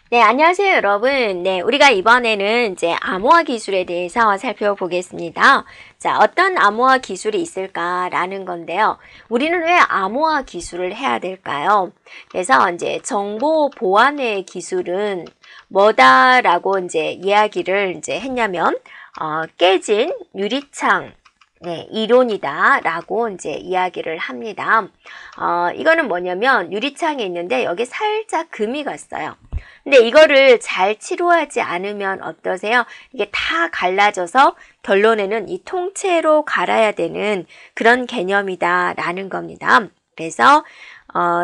네, 안녕하세요, 여러분. 네, 우리가 이번에는 이제 암호화 기술에 대해서 살펴보겠습니다. 자, 어떤 암호화 기술이 있을까라는 건데요. 우리는 왜 암호화 기술을 해야 될까요? 그래서 이제 정보 보안의 기술은 뭐다라고 이제 이야기를 이제 했냐면, 깨진 유리창, 네, 이론이다라고 이제 이야기를 합니다. 이거는 뭐냐면 유리창이 있는데 여기 살짝 금이 갔어요. 근데 이거를 잘 치료하지 않으면 어떠세요? 이게 다 갈라져서 결론에는 이 통째로 갈아야 되는 그런 개념이다라는 겁니다. 그래서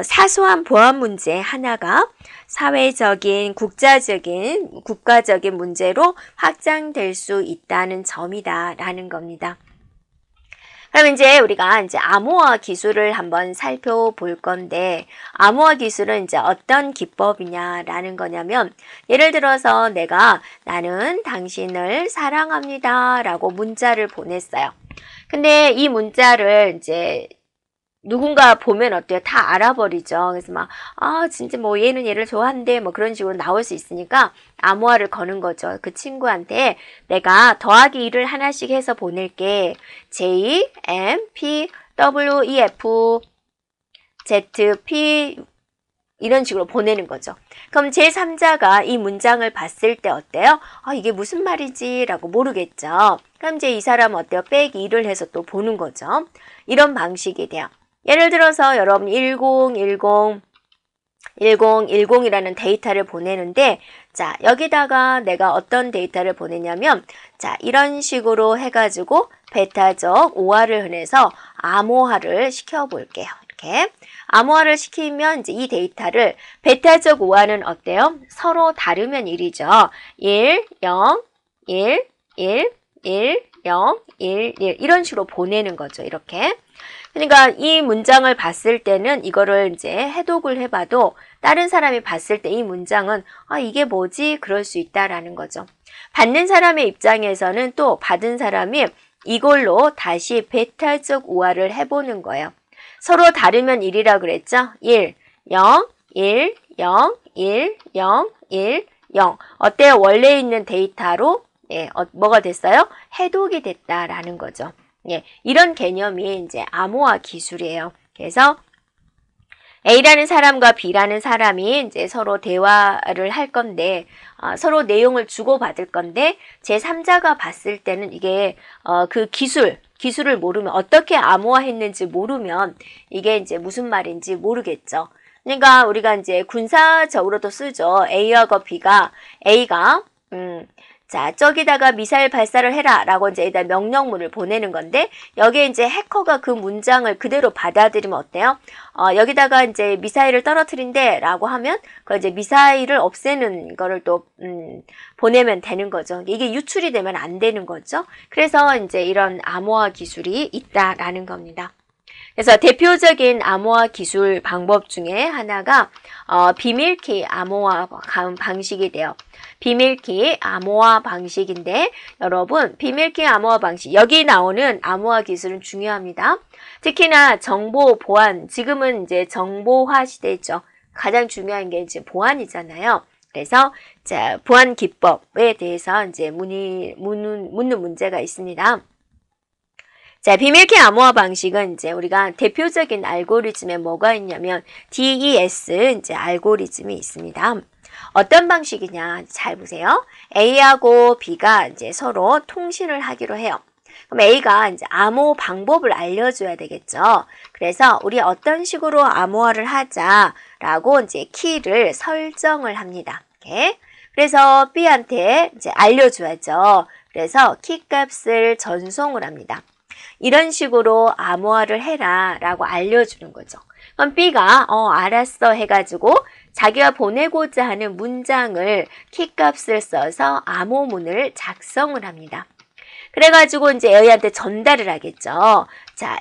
사소한 보안 문제 하나가 사회적인, 국가적인 문제로 확장될 수 있다는 점이다라는 겁니다. 그럼 이제 우리가 이제 암호화 기술을 한번 살펴볼 건데, 암호화 기술은 이제 어떤 기법이냐라는 거냐면, 예를 들어서 나는 당신을 사랑합니다 라고 문자를 보냈어요. 근데 이 문자를 이제 누군가 보면 어때요? 다 알아버리죠. 그래서 진짜 뭐 얘는 얘를 좋아한대, 뭐 그런 식으로 나올 수 있으니까 암호화를 거는 거죠. 그 친구한테 내가 더하기 1을 하나씩 해서 보낼게. J, M, P, W, E, F, Z, P, 이런 식으로 보내는 거죠. 그럼 제3자가 이 문장을 봤을 때 어때요? 이게 무슨 말이지? 라고 모르겠죠. 그럼 이제 이 사람 어때요? 빼기 1을 해서 또 보는 거죠. 이런 방식이 돼요. 예를 들어서 여러분 1010이라는 데이터를 보내는데, 자, 여기다가 내가 어떤 데이터를 보내냐면, 자, 이런 식으로 해가지고 베타적 오화를 해서 암호화를 시켜볼게요. 이렇게. 암호화를 시키면 이제 이 데이터를, 베타적 오화는 어때요? 서로 다르면 1이죠. 1, 0, 1, 1, 1, 0, 1, 1 이런 식으로 보내는 거죠. 이렇게. 그러니까 이 문장을 봤을 때는 이거를 이제 해독을 해봐도 다른 사람이 봤을 때 이 문장은 이게 뭐지? 그럴 수 있다라는 거죠. 받는 사람의 입장에서는 또 받은 사람이 이걸로 다시 베타적 오화를 해보는 거예요. 서로 다르면 1이라고 그랬죠? 1, 0, 1, 0, 1, 0, 1, 0. 어때요? 원래 있는 데이터로 뭐가 됐어요? 해독이 됐다라는 거죠. 이런 개념이 이제 암호화 기술이에요. 그래서 A라는 사람과 B라는 사람이 이제 서로 대화를 할 건데, 서로 내용을 주고받을 건데, 제3자가 봤을 때는 이게, 그 기술을 모르면, 어떻게 암호화했는지 모르면, 이게 이제 무슨 말인지 모르겠죠. 그러니까 우리가 이제 군사적으로도 쓰죠. A가, 자, 저기다가 미사일 발사를 해라 라고 이제 일단 명령문을 보내는 건데, 여기에 이제 해커가 그 문장을 그대로 받아들이면 어때요? 여기다가 이제 미사일을 떨어뜨린대 라고 하면, 그 이제 미사일을 없애는 거를 또, 보내면 되는 거죠. 이게 유출이 되면 안 되는 거죠. 그래서 이제 이런 암호화 기술이 있다라는 겁니다. 그래서 대표적인 암호화 기술 방법 중에 하나가 비밀키 암호화 방식이 돼요. 비밀키 암호화 방식인데, 여러분 비밀키 암호화 방식, 여기 나오는 암호화 기술은 중요합니다. 특히나 정보 보안, 지금은 이제 정보화 시대죠. 가장 중요한 게 이제 보안이잖아요. 그래서 자, 보안 기법에 대해서 이제 묻는 문제가 있습니다. 자, 비밀키 암호화 방식은 이제 우리가 대표적인 알고리즘에 뭐가 있냐면 DES 이제 알고리즘이 있습니다. 어떤 방식이냐 잘 보세요. A하고 B가 이제 서로 통신을 하기로 해요. 그럼 A가 이제 암호 방법을 알려줘야 되겠죠. 그래서 우리 어떤 식으로 암호화를 하자라고 이제 키를 설정을 합니다. 이렇게. 그래서 B한테 이제 알려줘야죠. 그래서 키 값을 전송을 합니다. 이런 식으로 암호화를 해라 라고 알려주는 거죠. 그럼 B가 알았어 해가지고 자기가 보내고자 하는 문장을 키값을 써서 암호문을 작성을 합니다. 그래가지고 이제 A한테 전달을 하겠죠. 자,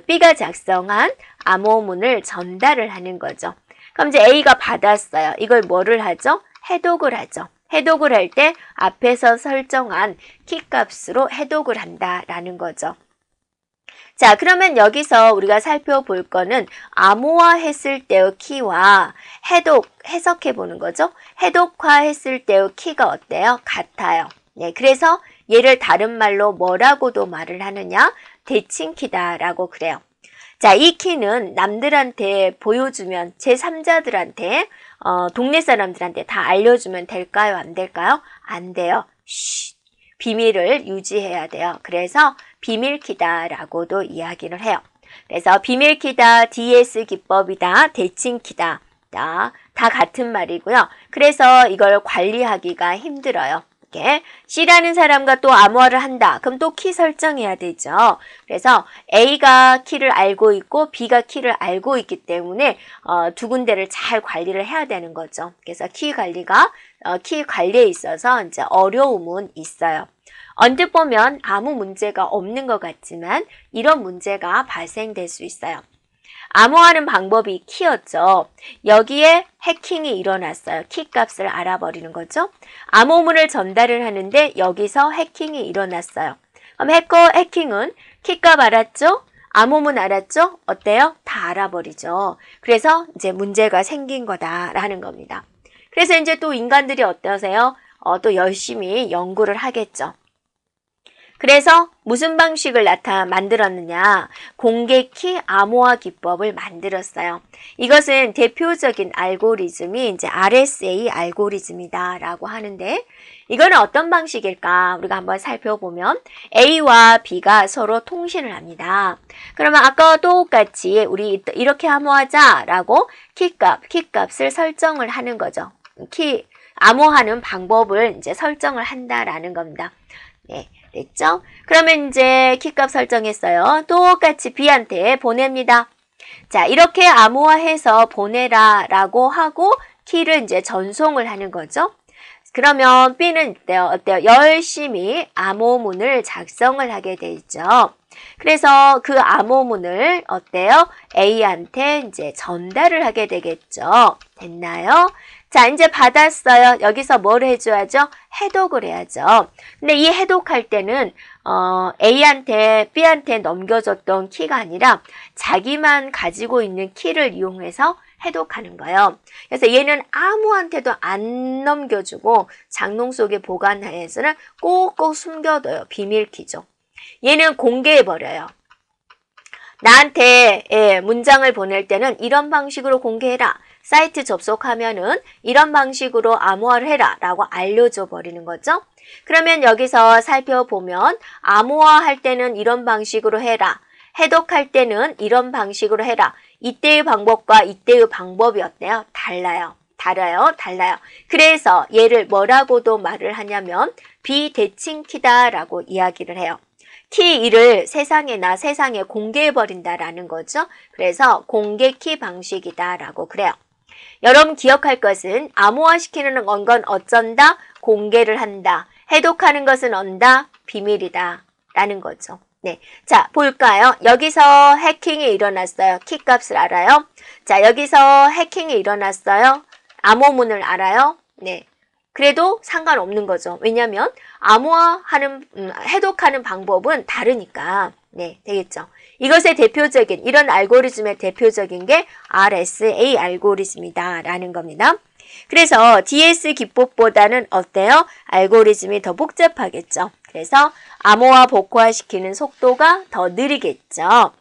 B가 작성한 암호문을 전달을 하는 거죠. 그럼 이제 A가 받았어요. 이걸 뭐를 하죠? 해독을 하죠. 해독을 할 때 앞에서 설정한 키값으로 해독을 한다라는 거죠. 자, 그러면 여기서 우리가 살펴볼 거는 암호화했을 때의 키와 해석해 보는 거죠. 해독화했을 때의 키가 어때요? 같아요. 네, 그래서 얘를 다른 말로 뭐라고도 말을 하느냐? 대칭키다라고 그래요. 자, 이 키는 남들한테 보여주면 제3자들한테 동네 사람들한테 다 알려주면 될까요? 안 될까요? 안 돼요. 쉬, 비밀을 유지해야 돼요. 그래서 비밀키다라고도 이야기를 해요. 그래서 비밀키다, DS 기법이다, 대칭키다. 다 같은 말이고요. 그래서 이걸 관리하기가 힘들어요. C라는 사람과 또 암호화를 한다. 그럼 또 키 설정해야 되죠. 그래서 A가 키를 알고 있고 B가 키를 알고 있기 때문에 두 군데를 잘 관리를 해야 되는 거죠. 그래서 키 관리에 있어서 이제 어려움은 있어요. 언뜻 보면 아무 문제가 없는 것 같지만 이런 문제가 발생될 수 있어요. 암호화하는 방법이 키였죠. 여기에 해킹이 일어났어요. 키 값을 알아버리는 거죠. 암호문을 전달을 하는데 여기서 해킹이 일어났어요. 그럼 해킹은 키 값 알았죠? 암호문 알았죠? 어때요? 다 알아버리죠. 그래서 이제 문제가 생긴 거다라는 겁니다. 그래서 이제 또 인간들이 어떠세요? 또 열심히 연구를 하겠죠. 그래서 무슨 방식을 만들었느냐? 공개키 암호화 기법을 만들었어요. 이것은 대표적인 알고리즘이 이제 RSA 알고리즘이다라고 하는데 이거는 어떤 방식일까? 우리가 한번 살펴보면 A와 B가 서로 통신을 합니다. 그러면 아까와 똑같이 우리 이렇게 암호하자라고 키값을 설정을 하는 거죠. 암호하는 방법을 이제 설정을 한다라는 겁니다. 네. 됐죠? 그러면 이제 키값 설정했어요. 똑같이 B한테 보냅니다. 자, 이렇게 암호화해서 보내라 라고 하고 키를 이제 전송을 하는 거죠. 그러면 B는 어때요? 열심히 암호문을 작성을 하게 되죠. 그래서 그 암호문을 어때요? A한테 이제 전달을 하게 되겠죠. 됐나요? 자, 이제 받았어요. 여기서 뭘 해줘야죠? 해독을 해야죠. 근데 이 해독할 때는 A한테, B한테 넘겨줬던 키가 아니라 자기만 가지고 있는 키를 이용해서 해독하는 거예요. 그래서 얘는 아무한테도 안 넘겨주고 장롱 속에 보관해서는 꼭꼭 숨겨둬요. 비밀키죠. 얘는 공개해버려요. 나한테 문장을 보낼 때는 이런 방식으로 공개해라. 사이트 접속하면은 이런 방식으로 암호화를 해라 라고 알려줘 버리는 거죠. 그러면 여기서 살펴보면 암호화할 때는 이런 방식으로 해라. 해독할 때는 이런 방식으로 해라. 이때의 방법과 이때의 방법이 어때요? 달라요. 그래서 얘를 뭐라고도 말을 하냐면 비대칭키다라고 이야기를 해요. 키 1을 세상에 공개해버린다라는 거죠. 그래서 공개키 방식이다라고 그래요. 여러분 기억할 것은 암호화시키는 건 어쩐다? 공개를 한다. 해독하는 것은 언다? 비밀이다. 라는 거죠. 네. 자, 볼까요? 여기서 해킹이 일어났어요. 키 값을 알아요? 자, 여기서 해킹이 일어났어요. 암호문을 알아요? 네. 그래도 상관없는 거죠. 왜냐면 해독하는 방법은 다르니까. 네, 되겠죠. 이것의 이런 알고리즘의 대표적인 게 RSA 알고리즘이다 라는 겁니다. 그래서 DS 기법보다는 어때요? 알고리즘이 더 복잡하겠죠. 그래서 암호화 복호화시키는 속도가 더 느리겠죠.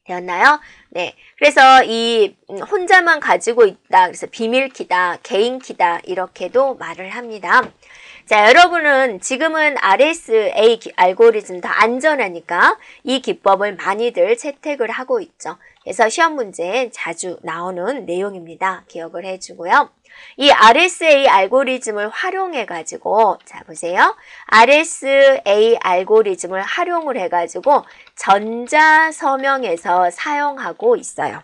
되었나요? 네. 그래서 이 혼자만 가지고 있다. 그래서 비밀키다, 개인키다 이렇게도 말을 합니다. 자, 여러분은 지금은 RSA 알고리즘 다 안전하니까 이 기법을 많이들 채택을 하고 있죠. 그래서 시험 문제에 자주 나오는 내용입니다. 기억을 해주고요. 이 RSA 알고리즘을 활용해가지고, 자, 보세요. RSA 알고리즘을 활용을 해가지고 전자서명에서 사용하고 있어요.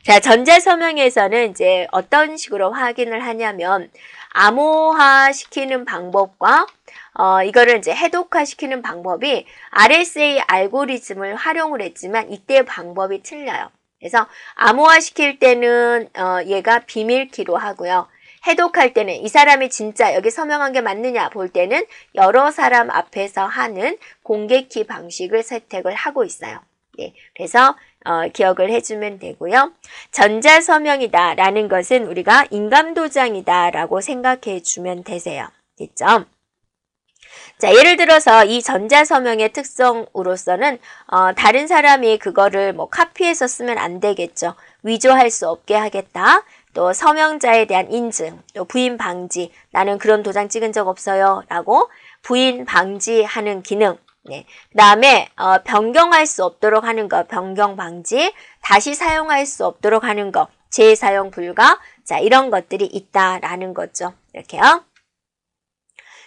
자, 전자서명에서는 이제 어떤 식으로 확인을 하냐면, 암호화 시키는 방법과 이거를 이제 해독화 시키는 방법이 RSA 알고리즘을 활용을 했지만 이때 방법이 틀려요. 그래서 암호화 시킬 때는 얘가 비밀키로 하고요. 해독할 때는 이 사람이 진짜 여기 서명한 게 맞느냐 볼 때는 여러 사람 앞에서 하는 공개키 방식을 채택을 하고 있어요. 네, 그래서 기억을 해주면 되고요. 전자서명이다 라는 것은 우리가 인감도장이다 라고 생각해 주면 되세요. 됐죠? 자, 예를 들어서 이 전자서명의 특성으로서는 다른 사람이 그거를 뭐 카피해서 쓰면 안 되겠죠. 위조할 수 없게 하겠다. 또 서명자에 대한 인증, 또 부인 방지, 나는 그런 도장 찍은 적 없어요 라고 부인 방지하는 기능. 네. 그 다음에 변경할 수 없도록 하는 거, 변경 방지, 다시 사용할 수 없도록 하는 거, 재사용 불가. 자, 이런 것들이 있다라는 거죠. 이렇게요.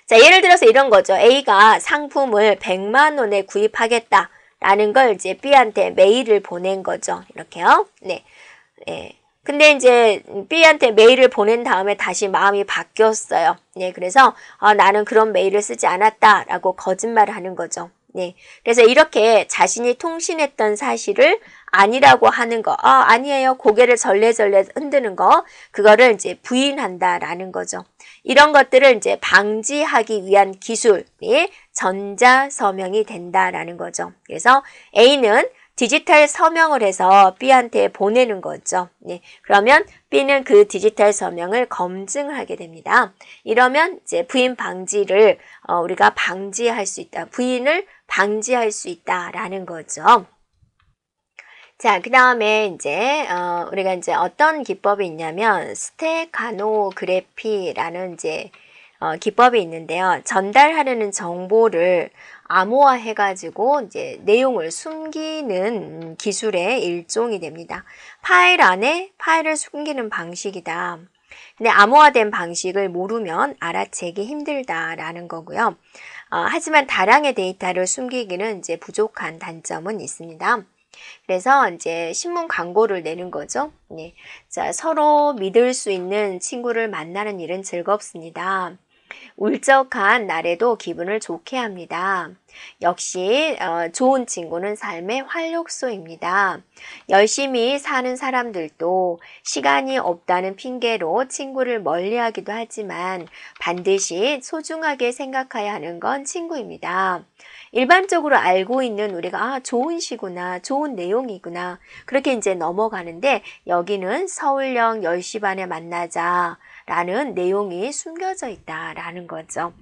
자, 예를 들어서 이런 거죠. A가 상품을 100만 원에 구입하겠다라는 걸 이제 B한테 메일을 보낸 거죠. 이렇게요. 네. 네. 근데 이제 B한테 메일을 보낸 다음에 다시 마음이 바뀌었어요. 네, 그래서 나는 그런 메일을 쓰지 않았다라고 거짓말을 하는 거죠. 네, 그래서 이렇게 자신이 통신했던 사실을 아니라고 하는 거, 아니에요. 고개를 절레절레 흔드는 거, 그거를 이제 부인한다라는 거죠. 이런 것들을 이제 방지하기 위한 기술이 전자서명이 된다라는 거죠. 그래서 A는 디지털 서명을 해서 B한테 보내는 거죠. 네, 그러면 B는 그 디지털 서명을 검증을 하게 됩니다. 이러면 이제 부인 방지를 우리가 방지할 수 있다. 부인을 방지할 수 있다라는 거죠. 자, 그 다음에 이제 우리가 이제 어떤 기법이 있냐면 스테가노그래피라는 이제 기법이 있는데요. 전달하려는 정보를 암호화해가지고 이제 내용을 숨기는 기술의 일종이 됩니다. 파일 안에 파일을 숨기는 방식이다. 근데 암호화된 방식을 모르면 알아채기 힘들다라는 거고요. 하지만 다량의 데이터를 숨기기는 이제 부족한 단점은 있습니다. 그래서 이제 신문 광고를 내는 거죠. 네. 자, 서로 믿을 수 있는 친구를 만나는 일은 즐겁습니다. 울적한 날에도 기분을 좋게 합니다. 역시 좋은 친구는 삶의 활력소입니다. 열심히 사는 사람들도 시간이 없다는 핑계로 친구를 멀리하기도 하지만 반드시 소중하게 생각해야 하는 건 친구입니다. 일반적으로 알고 있는 우리가 좋은 시구나, 좋은 내용이구나 그렇게 이제 넘어가는데 여기는 서울역 10시 반에 만나자 라는 내용이 숨겨져 있다라는 거죠.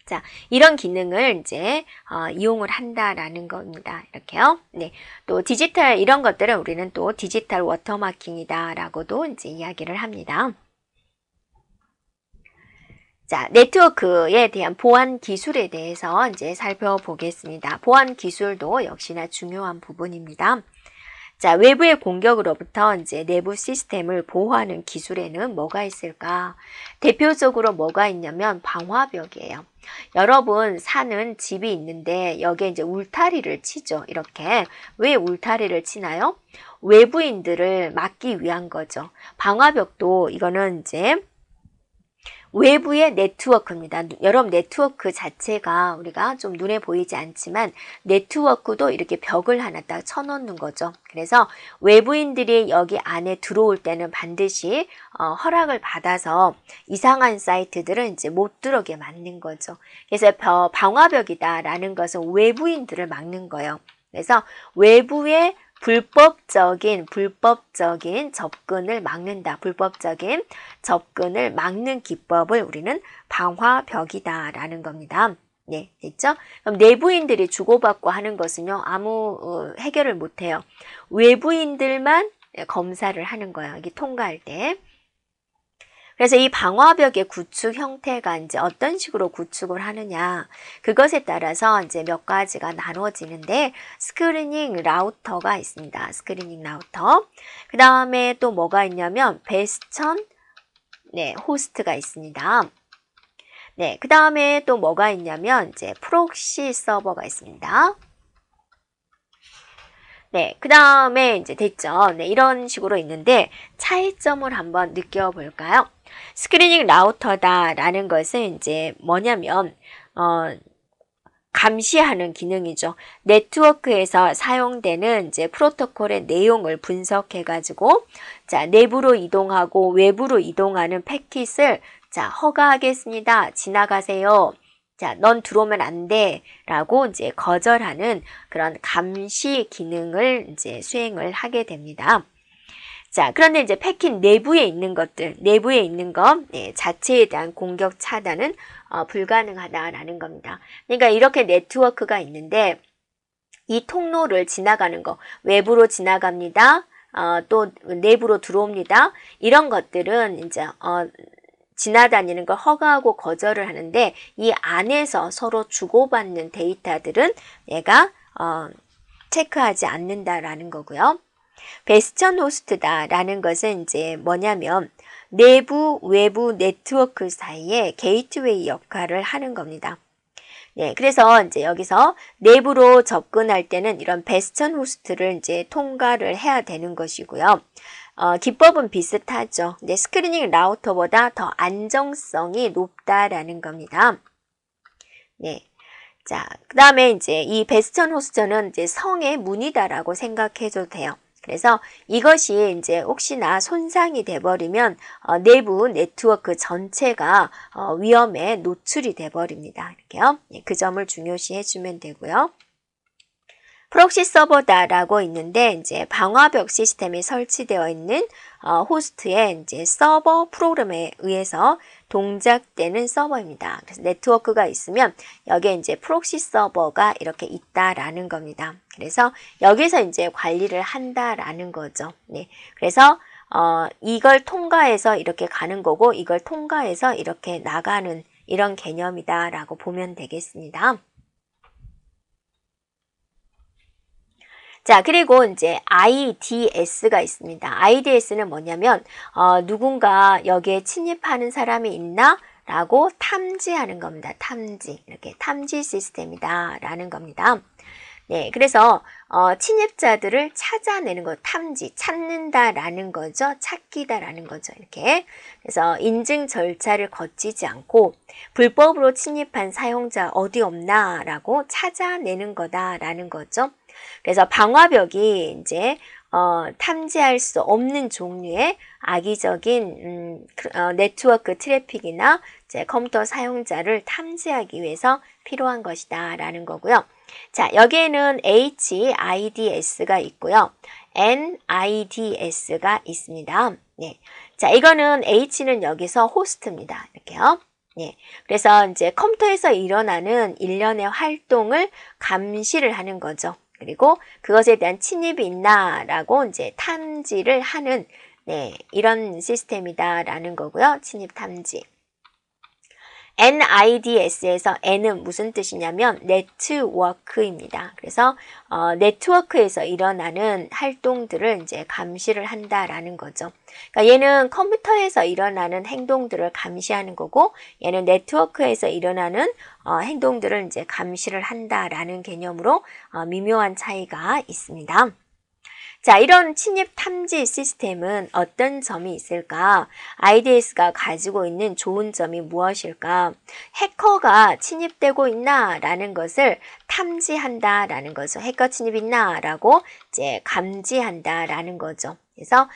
자, 이런 기능을 이제 이용을 한다라는 겁니다. 이렇게요. 네. 또 디지털 이런 것들은 우리는 또 디지털 워터마킹이다라고도 이제 이야기를 합니다. 자, 네트워크에 대한 보안 기술에 대해서 이제 살펴보겠습니다. 보안 기술도 역시나 중요한 부분입니다. 자, 외부의 공격으로부터 이제 내부 시스템을 보호하는 기술에는 뭐가 있을까? 대표적으로 뭐가 있냐면 방화벽이에요. 여러분 사는 집이 있는데 여기에 이제 울타리를 치죠. 이렇게. 왜 울타리를 치나요? 외부인들을 막기 위한 거죠. 방화벽도 이거는 이제 외부의 네트워크입니다. 여러분 네트워크 자체가 우리가 좀 눈에 보이지 않지만 네트워크도 이렇게 벽을 하나 딱 쳐놓는 거죠. 그래서 외부인들이 여기 안에 들어올 때는 반드시 허락을 받아서 이상한 사이트들은 이제 못 들어오게 막는 거죠. 그래서 방화벽이다라는 것은 외부인들을 막는 거예요. 그래서 외부의 불법적인 접근을 막는다. 불법적인 접근을 막는 기법을 우리는 방화벽이다라는 겁니다. 네, 됐죠? 그럼 내부인들이 주고받고 하는 것은요, 아무 해결을 못해요. 외부인들만 검사를 하는 거예요. 이게 통과할 때. 그래서 이 방화벽의 구축 형태가 이제 어떤 식으로 구축을 하느냐 그것에 따라서 이제 몇 가지가 나눠지는데 스크리닝 라우터가 있습니다. 스크리닝 라우터. 그 다음에 또 뭐가 있냐면 베스천 호스트가 있습니다. 네, 그 다음에 또 뭐가 있냐면 이제 프록시 서버가 있습니다. 네, 그 다음에 이제 됐죠. 네, 이런 식으로 있는데 차이점을 한번 느껴볼까요? 스크리닝 라우터다라는 것은 이제 뭐냐면 감시하는 기능이죠. 네트워크에서 사용되는 이제 프로토콜의 내용을 분석해 가지고 자, 내부로 이동하고 외부로 이동하는 패킷을 자, 허가하겠습니다. 지나가세요. 자, 넌 들어오면 안 돼. 라고 이제 거절하는 그런 감시 기능을 이제 수행을 하게 됩니다. 자, 그런데 이제 패킷 내부에 있는 것들, 내부에 있는 것, 자체에 대한 공격 차단은 불가능하다라는 겁니다. 그러니까 이렇게 네트워크가 있는데 이 통로를 지나가는 거, 외부로 지나갑니다. 또 내부로 들어옵니다. 이런 것들은 이제 지나다니는 걸 허가하고 거절을 하는데 이 안에서 서로 주고받는 데이터들은 얘가 체크하지 않는다라는 거고요. 베스천 호스트다라는 것은 이제 뭐냐면 내부, 외부 네트워크 사이에 게이트웨이 역할을 하는 겁니다. 네, 그래서 이제 여기서 내부로 접근할 때는 이런 베스천 호스트를 이제 통과를 해야 되는 것이고요. 기법은 비슷하죠. 근데 스크리닝 라우터보다 더 안정성이 높다라는 겁니다. 네. 자, 그 다음에 이제 이 베스천 호스트는 이제 성의 문이다라고 생각해도 돼요. 그래서 이것이 이제 혹시나 손상이 돼버리면 내부 네트워크 전체가 위험에 노출이 돼버립니다. 이렇게요. 그 점을 중요시 해주면 되고요. 프록시 서버다라고 있는데 이제 방화벽 시스템이 설치되어 있는 호스트의 이제 서버 프로그램에 의해서 동작되는 서버입니다. 그래서 네트워크가 있으면 여기에 이제 프록시 서버가 이렇게 있다라는 겁니다. 그래서 여기서 이제 관리를 한다라는 거죠. 네. 그래서 이걸 통과해서 이렇게 가는 거고 이걸 통과해서 이렇게 나가는 이런 개념이다라고 보면 되겠습니다. 자, 그리고 이제 IDS가 있습니다. IDS는 뭐냐면 누군가 여기에 침입하는 사람이 있나? 라고 탐지하는 겁니다. 탐지. 이렇게 탐지 시스템이다 라는 겁니다. 네, 그래서 침입자들을 찾아내는 것, 탐지, 찾는다라는 거죠. 찾기다라는 거죠. 이렇게. 그래서 인증 절차를 거치지 않고 불법으로 침입한 사용자 어디 없나라고 찾아내는 거다라는 거죠. 그래서 방화벽이 이제 탐지할 수 없는 종류의 악의적인 네트워크 트래픽이나 이제 컴퓨터 사용자를 탐지하기 위해서 필요한 것이다라는 거고요. 자, 여기에는 HIDS가 있고요. NIDS가 있습니다. 네. 자, 이거는 H는 여기서 호스트입니다. 이렇게요. 네. 그래서 이제 컴퓨터에서 일어나는 일련의 활동을 감시를 하는 거죠. 그리고 그것에 대한 침입이 있나라고 이제 탐지를 하는 이런 시스템이다라는 거고요. 침입 탐지. NIDS에서 N은 무슨 뜻이냐면 네트워크입니다. 그래서 네트워크에서 일어나는 활동들을 이제 감시를 한다라는 거죠. 그러니까 얘는 컴퓨터에서 일어나는 행동들을 감시하는 거고 얘는 네트워크에서 일어나는 행동들을 이제 감시를 한다라는 개념으로 미묘한 차이가 있습니다. 자, 이런 침입 탐지 시스템은 어떤 점이 있을까? IDS가 가지고 있는 좋은 점이 무엇일까? 해커가 침입되고 있나라는 것을 탐지한다라는 거죠. 해커 침입 있나라고 이제 감지한다라는 거죠. 그래서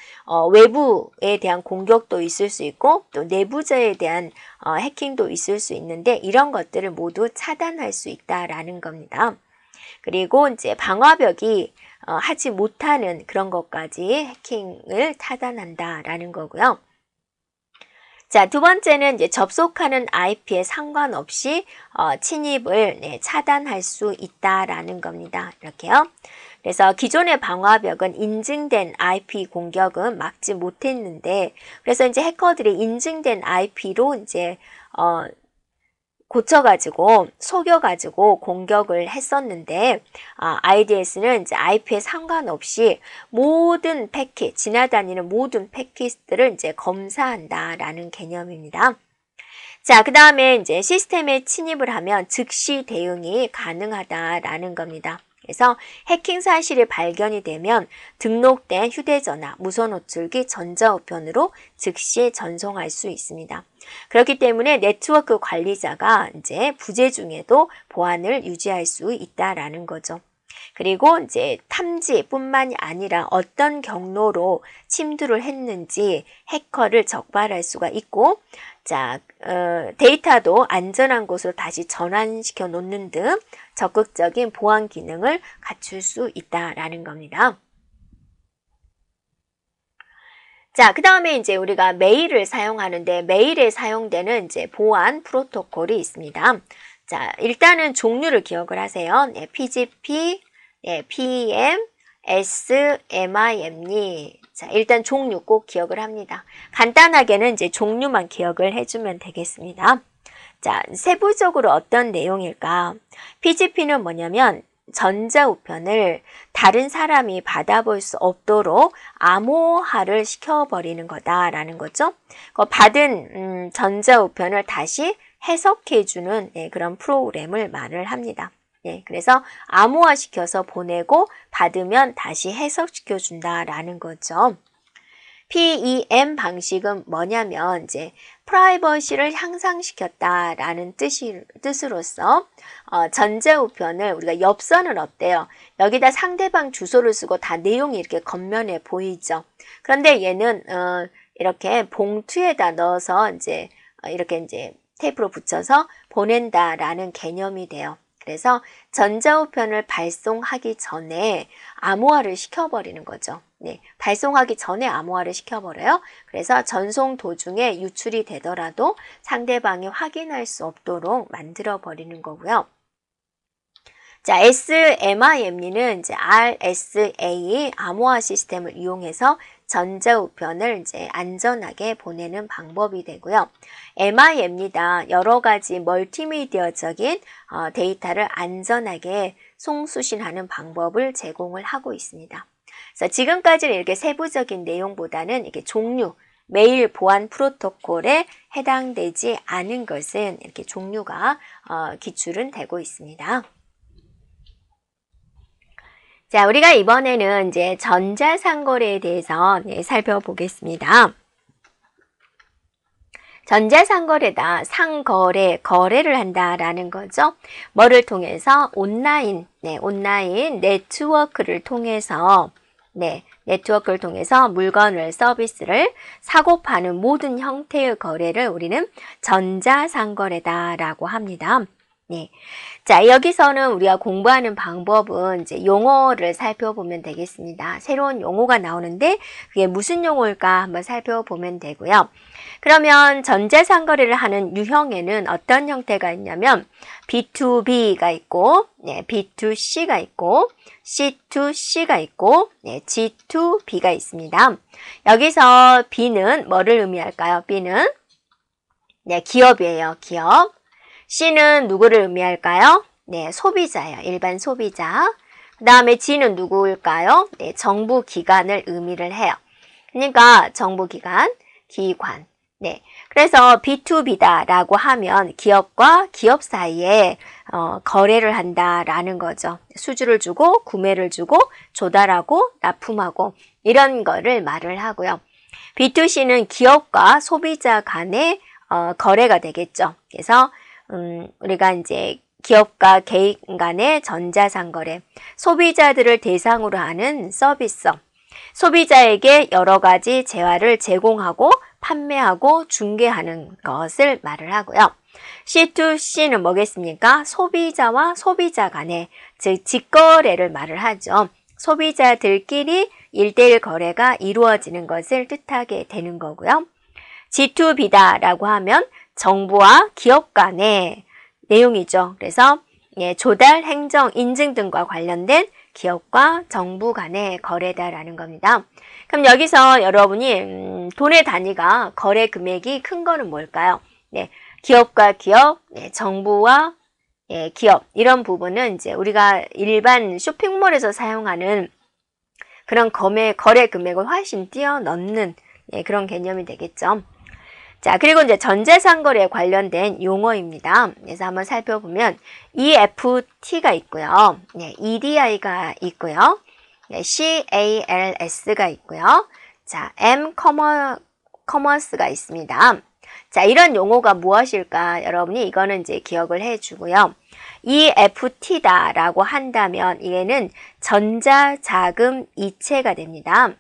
외부에 대한 공격도 있을 수 있고 또 내부자에 대한 해킹도 있을 수 있는데 이런 것들을 모두 차단할 수 있다라는 겁니다. 그리고 이제 방화벽이 하지 못하는 그런 것까지 해킹을 차단한다라는 거고요. 자, 두 번째는 이제 접속하는 IP에 상관없이 침입을 차단할 수 있다라는 겁니다. 이렇게요. 그래서 기존의 방화벽은 인증된 IP 공격은 막지 못했는데, 그래서 이제 해커들이 인증된 IP로 이제 고쳐가지고 속여가지고 공격을 했었는데 IDS는 이제 IP에 상관없이 모든 패킷, 지나다니는 모든 패킷들을 이제 검사한다라는 개념입니다. 자, 그 다음에 이제 시스템에 침입을 하면 즉시 대응이 가능하다라는 겁니다. 그래서 해킹 사실이 발견이 되면 등록된 휴대전화, 무선호출기, 전자우편으로 즉시 전송할 수 있습니다. 그렇기 때문에 네트워크 관리자가 이제 부재 중에도 보안을 유지할 수 있다라는 거죠. 그리고 이제 탐지뿐만이 아니라 어떤 경로로 침투를 했는지 해커를 적발할 수가 있고, 자, 데이터도 안전한 곳으로 다시 전환시켜 놓는 등 적극적인 보안 기능을 갖출 수 있다라는 겁니다. 자, 그 다음에 이제 우리가 메일을 사용하는데 메일에 사용되는 이제 보안 프로토콜이 있습니다. 자, 일단은 종류를 기억을 하세요. 네, PGP, 네, PEM, SMIME. 자, 일단 종류 꼭 기억을 합니다. 간단하게는 이제 종류만 기억을 해주면 되겠습니다. 자, 세부적으로 어떤 내용일까? PGP는 뭐냐면 전자우편을 다른 사람이 받아볼 수 없도록 암호화를 시켜버리는 거다라는 거죠. 받은 전자우편을 다시 해석해주는 그런 프로그램을 말을 합니다. 그래서 암호화 시켜서 보내고 받으면 다시 해석시켜준다라는 거죠. PEM 방식은 뭐냐면 이제 프라이버시를 향상시켰다라는 뜻으로서 전자우편을 우리가 엽서는 어때요? 여기다 상대방 주소를 쓰고 다 내용이 이렇게 겉면에 보이죠. 그런데 얘는 이렇게 봉투에다 넣어서 이렇게 이제 테이프로 붙여서 보낸다라는 개념이 돼요. 그래서 전자우편을 발송하기 전에 암호화를 시켜버리는 거죠. 네, 발송하기 전에 암호화를 시켜버려요. 그래서 전송 도중에 유출이 되더라도 상대방이 확인할 수 없도록 만들어버리는 거고요. 자, SMIME는 이제 RSA 암호화 시스템을 이용해서 전자우편을 이제 안전하게 보내는 방법이 되고요. MIM입니다. 여러 가지 멀티미디어적인 데이터를 안전하게 송수신하는 방법을 제공을 하고 있습니다. 그래서 지금까지는 이렇게 세부적인 내용보다는 이렇게 종류, 메일 보안 프로토콜에 해당되지 않은 것은 이렇게 종류가 기출은 되고 있습니다. 자, 우리가 이번에는 이제 전자상거래에 대해서 살펴보겠습니다. 전자상거래다. 상거래, 거래를 한다라는 거죠. 뭐를 통해서? 온라인 네트워크를 통해서 물건을, 서비스를 사고 파는 모든 형태의 거래를 우리는 전자상거래다라고 합니다. 네. 자, 여기서는 우리가 공부하는 방법은 이제 용어를 살펴보면 되겠습니다. 새로운 용어가 나오는데 그게 무슨 용어일까 한번 살펴보면 되고요. 그러면 전자상거래를 하는 유형에는 어떤 형태가 있냐면 B2B가 있고, B2C가 있고, C2C가 있고, G2B가 있습니다. 여기서 B는 뭐를 의미할까요? B는 기업이에요. 기업. C는 누구를 의미할까요? 소비자예요. 일반 소비자. 그 다음에 G는 누구일까요? 정부 기관을 의미를 해요. 그러니까 정부 기관, 기관. 그래서 B2B다라고 하면 기업과 기업 사이에 거래를 한다라는 거죠. 수주를 주고 구매를 주고 조달하고 납품하고 이런 거를 말을 하고요. B2C는 기업과 소비자 간의 거래가 되겠죠. 그래서 우리가 이제 기업과 개인 간의 전자상거래, 소비자들을 대상으로 하는 서비스, 소비자에게 여러 가지 재화를 제공하고 판매하고 중개하는 것을 말을 하고요. C2C는 뭐겠습니까? 소비자와 소비자 간의 즉 직거래를 말을 하죠. 소비자들끼리 1:1 거래가 이루어지는 것을 뜻하게 되는 거고요. G2B다라고 하면 정부와 기업 간의 내용이죠. 그래서 조달, 행정, 인증 등과 관련된 기업과 정부 간의 거래다라는 겁니다. 그럼 여기서 여러분이 돈의 단위가 거래 금액이 큰 거는 뭘까요? 기업과 기업, 정부와 기업 이런 부분은 이제 우리가 일반 쇼핑몰에서 사용하는 그런 거래 금액을 훨씬 뛰어넘는 그런 개념이 되겠죠. 자, 그리고 이제 전자상거래에 관련된 용어입니다. 그래서 한번 살펴보면 EFT가 있고요. EDI가 있고요. CALS가 있고요. 자, M 커머스가 있습니다. 자, 이런 용어가 무엇일까? 여러분이 이거는 이제 기억을 해주고요. EFT다라고 한다면 얘는 전자자금 이체가 됩니다.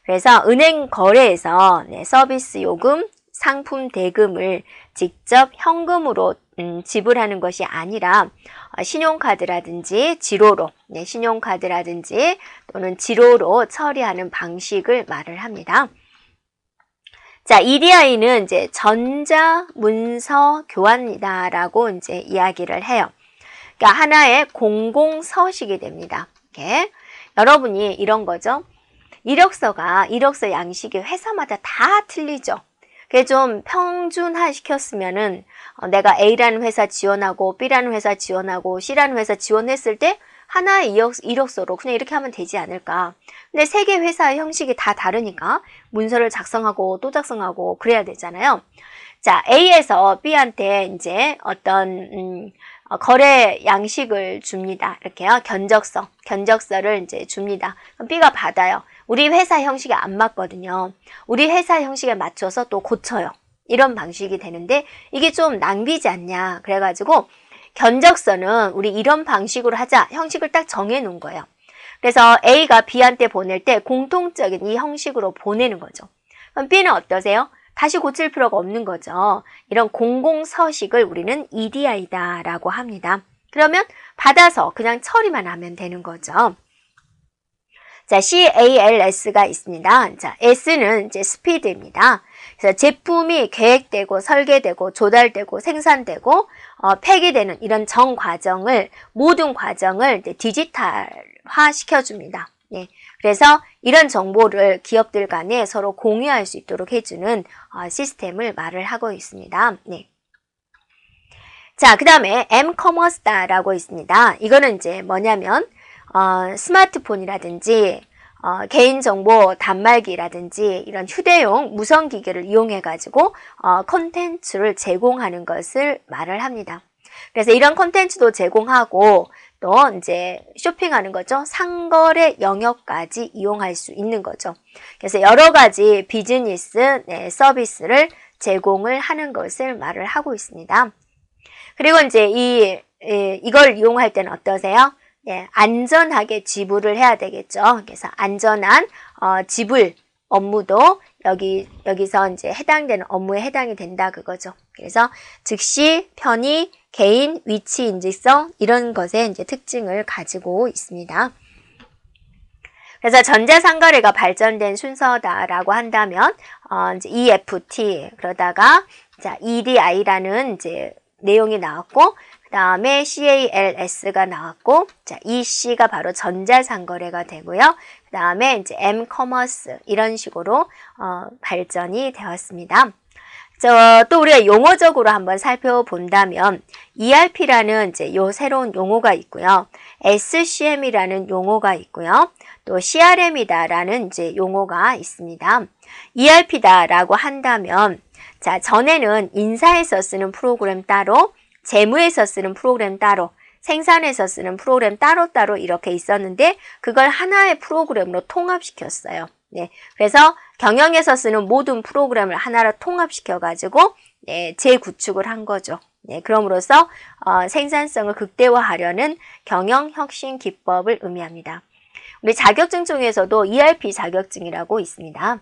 그래서 은행 거래에서 서비스 요금, 상품 대금을 직접 현금으로 지불하는 것이 아니라 신용카드라든지 지로로, 신용카드라든지 또는 지로로 처리하는 방식을 말을 합니다. 자, EDI는 이제 전자문서 교환이다라고 이제 이야기를 해요. 그러니까 하나의 공공서식이 됩니다. 이렇게. 여러분이 이런 거죠. 이력서 양식이 회사마다 다 틀리죠. 그게 좀 평준화 시켰으면은 내가 A라는 회사 지원하고 B라는 회사 지원하고 C라는 회사 지원했을 때 하나의 이력서로 그냥 이렇게 하면 되지 않을까. 근데 세 개 회사의 형식이 다 다르니까 문서를 작성하고 또 작성하고 그래야 되잖아요. 자, A에서 B한테 이제 어떤 거래 양식을 줍니다. 이렇게요. 견적서를 이제 줍니다. 그럼 B가 받아요. 우리 회사 형식이 안 맞거든요. 우리 회사 형식에 맞춰서 또 고쳐요. 이런 방식이 되는데 이게 좀 낭비지 않냐. 그래가지고 견적서는 우리 이런 방식으로 하자. 형식을 딱 정해 놓은 거예요. 그래서 A가 B한테 보낼 때 공통적인 이 형식으로 보내는 거죠. 그럼 B는 어떠세요? 다시 고칠 필요가 없는 거죠. 이런 공공서식을 우리는 EDI다라고 합니다. 그러면 받아서 그냥 처리만 하면 되는 거죠. 자, CALS가 있습니다. 자, S는 이제 스피드입니다. 그래서 제품이 계획되고 설계되고 조달되고 생산되고 폐기되는 이런 전 과정을 모든 과정을 이제 디지털화 시켜줍니다. 네. 그래서 이런 정보를 기업들 간에 서로 공유할 수 있도록 해주는 시스템을 말을 하고 있습니다. 네. 자, 그 다음에 M커머스다라고 있습니다. 이거는 이제 뭐냐면 스마트폰이라든지 개인정보 단말기라든지 이런 휴대용 무선기기를 이용해가지고 콘텐츠를 제공하는 것을 말을 합니다. 그래서 이런 콘텐츠도 제공하고 또 이제 쇼핑하는 거죠. 상거래 영역까지 이용할 수 있는 거죠. 그래서 여러 가지 비즈니스 서비스를 제공을 하는 것을 말을 하고 있습니다. 그리고 이제 이걸 이용할 때는 어떠세요? 예, 안전하게 지불을 해야 되겠죠. 그래서 안전한 지불 업무도 여기서 이제 해당되는 업무에 해당이 된다 그거죠. 그래서 즉시, 편의, 개인, 위치 인지성 이런 것의 이제 특징을 가지고 있습니다. 그래서 전자상거래가 발전된 순서다라고 한다면 이제 EFT 그러다가 자 EDI라는 이제 내용이 나왔고 그 다음에 CALS가 나왔고 자 EC가 바로 전자상거래가 되고요. 그 다음에 이제 M커머스 이런 식으로 발전이 되었습니다. 또 우리가 용어적으로 한번 살펴본다면 ERP라는 이제 요 새로운 용어가 있고요. SCM이라는 용어가 있고요. 또 CRM이다라는 이제 용어가 있습니다. ERP다라고 한다면 자, 전에는 인사에서 쓰는 프로그램 따로, 재무에서 쓰는 프로그램 따로, 생산에서 쓰는 프로그램 따로따로 이렇게 있었는데 그걸 하나의 프로그램으로 통합시켰어요. 네, 그래서 경영에서 쓰는 모든 프로그램을 하나로 통합시켜가지고 재구축을 한 거죠. 네, 그럼으로써 생산성을 극대화하려는 경영혁신 기법을 의미합니다. 우리 자격증 중에서도 ERP 자격증이라고 있습니다.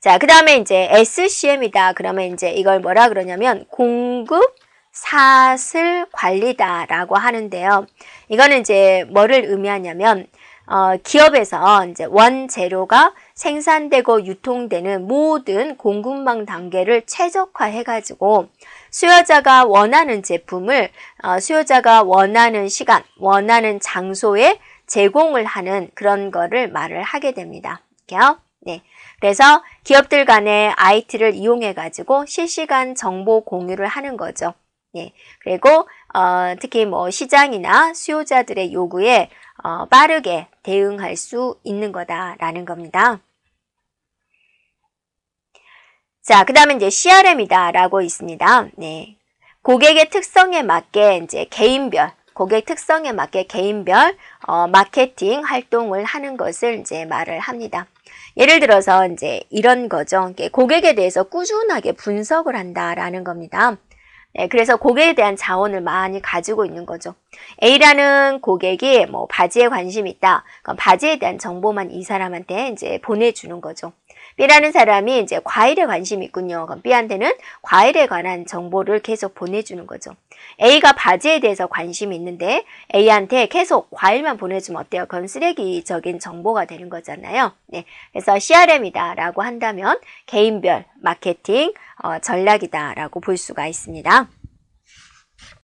자, 그 다음에 이제 SCM이다. 그러면 이제 이걸 뭐라 그러냐면 공급 사슬 관리다라고 하는데요. 이거는 이제 뭐를 의미하냐면 기업에서 이제 원재료가 생산되고 유통되는 모든 공급망 단계를 최적화해가지고 수요자가 원하는 제품을 수요자가 원하는 시간, 원하는 장소에 제공을 하는 그런 거를 말을 하게 됩니다. 이렇게요. 네. 그래서 기업들 간의 IT를 이용해가지고 실시간 정보 공유를 하는 거죠. 네. 그리고 특히 뭐 시장이나 수요자들의 요구에 빠르게 대응할 수 있는 거다라는 겁니다. 자, 그 다음에 이제 CRM이다라고 있습니다. 네. 고객의 특성에 맞게 이제 개인별 고객 특성에 맞게 개인별 마케팅 활동을 하는 것을 이제 말을 합니다. 예를 들어서 이제 이런 거죠. 고객에 대해서 꾸준하게 분석을 한다라는 겁니다. 네, 그래서 고객에 대한 자원을 많이 가지고 있는 거죠. A라는 고객이 뭐 바지에 관심이 있다. 그럼 바지에 대한 정보만 이 사람한테 이제 보내주는 거죠. B라는 사람이 이제 과일에 관심이 있군요. 그럼 B한테는 과일에 관한 정보를 계속 보내주는 거죠. A가 바지에 대해서 관심이 있는데 A한테 계속 과일만 보내주면 어때요? 그건 쓰레기적인 정보가 되는 거잖아요. 네, 그래서 CRM이다라고 한다면 개인별 마케팅 전략이다라고 볼 수가 있습니다.